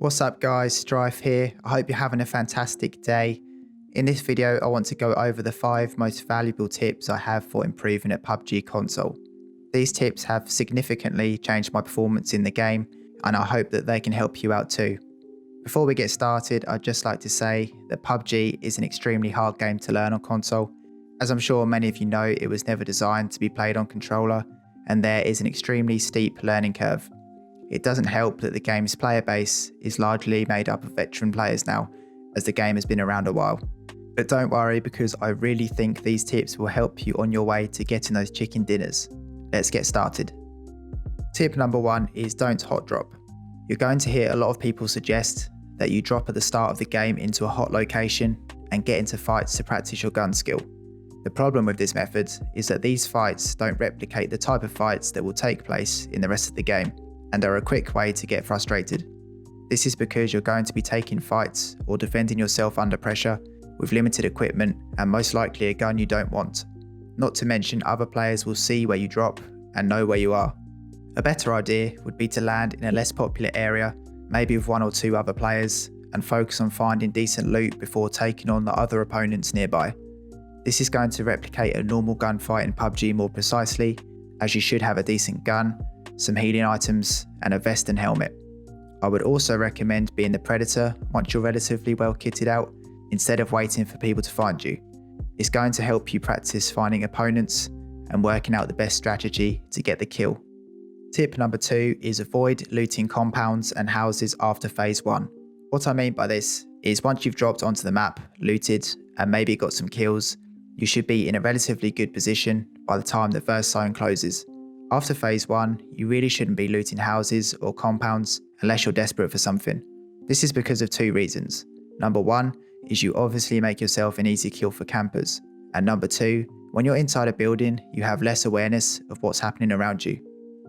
What's up guys, Strife here. I hope you're having a fantastic day. In this video, I want to go over the 5 most valuable tips I have for improving at Pubg console. These tips have significantly changed my performance in the game, and I hope that they can help you out too. Before we get started, I'd just like to say that Pubg is an extremely hard game to learn on console. As I'm sure many of you know, it was never designed to be played on controller, and there is an extremely steep learning curve. It doesn't help that the game's player base is largely made up of veteran players now, as the game has been around a while. But don't worry, because I really think these tips will help you on your way to getting those chicken dinners. Let's get started. Tip number 1 is don't hot drop. You're going to hear a lot of people suggest that you drop at the start of the game into a hot location and get into fights to practice your gun skill. The problem with this method is that these fights don't replicate the type of fights that will take place in the rest of the game, and are a quick way to get frustrated. This is because you're going to be taking fights or defending yourself under pressure with limited equipment and most likely a gun you don't want. Not to mention other players will see where you drop and know where you are. A better idea would be to land in a less popular area, maybe with 1 or 2 other players, and focus on finding decent loot before taking on the other opponents nearby. This is going to replicate a normal gunfight in Pubg more precisely, as you should have a decent gun, some healing items, and a vest and helmet. I would also recommend being the predator once you're relatively well kitted out, instead of waiting for people to find you. It's going to help you practice finding opponents and working out the best strategy to get the kill. Tip number 2 is avoid looting compounds and houses after phase 1. What I mean by this is once you've dropped onto the map, looted, and maybe got some kills, you should be in a relatively good position by the time the first zone closes. After phase 1, you really shouldn't be looting houses or compounds unless you're desperate for something. This is because of 2 reasons. Number 1 is you obviously make yourself an easy kill for campers. And number 2, when you're inside a building, you have less awareness of what's happening around you.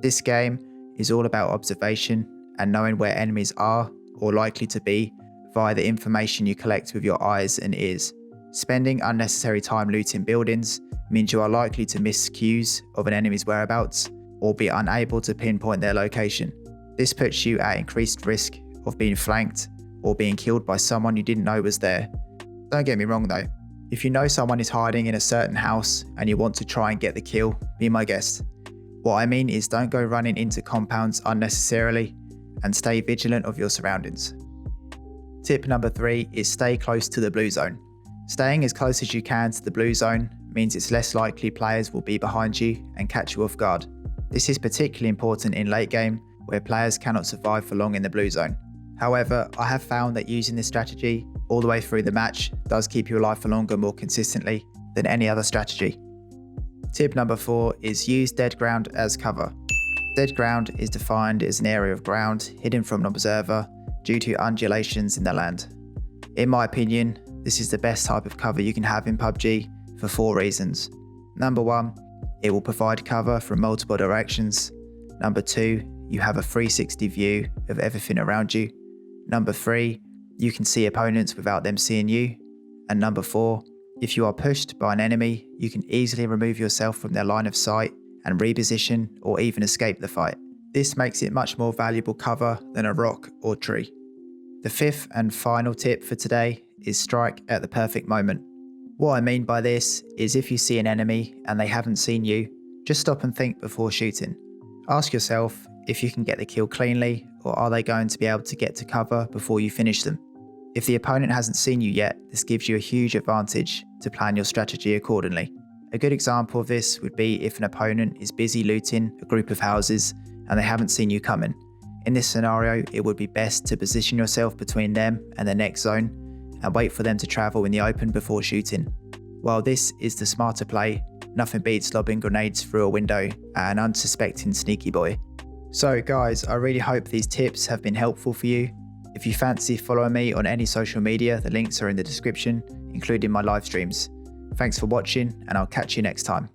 This game is all about observation and knowing where enemies are or likely to be via the information you collect with your eyes and ears. Spending unnecessary time looting buildings means you are likely to miss cues of an enemy's whereabouts or be unable to pinpoint their location. This puts you at increased risk of being flanked or being killed by someone you didn't know was there. Don't get me wrong though, if you know someone is hiding in a certain house and you want to try and get the kill, be my guest. What I mean is don't go running into compounds unnecessarily and stay vigilant of your surroundings. Tip number 3 is stay close to the blue zone. Staying as close as you can to the blue zone means it's less likely players will be behind you and catch you off guard. This is particularly important in late game where players cannot survive for long in the blue zone. However, I have found that using this strategy all the way through the match does keep you alive for longer more consistently than any other strategy. Tip number 4 is use dead ground as cover. Dead ground is defined as an area of ground hidden from an observer due to undulations in the land. In my opinion, this is the best type of cover you can have in Pubg for 4 reasons. Number 1, it will provide cover from multiple directions. Number 2, you have a 360 view of everything around you. Number 3, you can see opponents without them seeing you. And number 4, if you are pushed by an enemy, you can easily remove yourself from their line of sight and reposition or even escape the fight. This makes it much more valuable cover than a rock or tree. The 5th and final tip for today is strike at the perfect moment. What I mean by this is if you see an enemy and they haven't seen you, just stop and think before shooting. Ask yourself if you can get the kill cleanly, or are they going to be able to get to cover before you finish them. If the opponent hasn't seen you yet, this gives you a huge advantage to plan your strategy accordingly. A good example of this would be if an opponent is busy looting a group of houses and they haven't seen you coming. In this scenario, it would be best to position yourself between them and the next zone and wait for them to travel in the open before shooting. While this is the smarter play, nothing beats lobbing grenades through a window at an unsuspecting sneaky boy. So guys, I really hope these tips have been helpful for you. If you fancy following me on any social media, the links are in the description, including my live streams. Thanks for watching, and I'll catch you next time.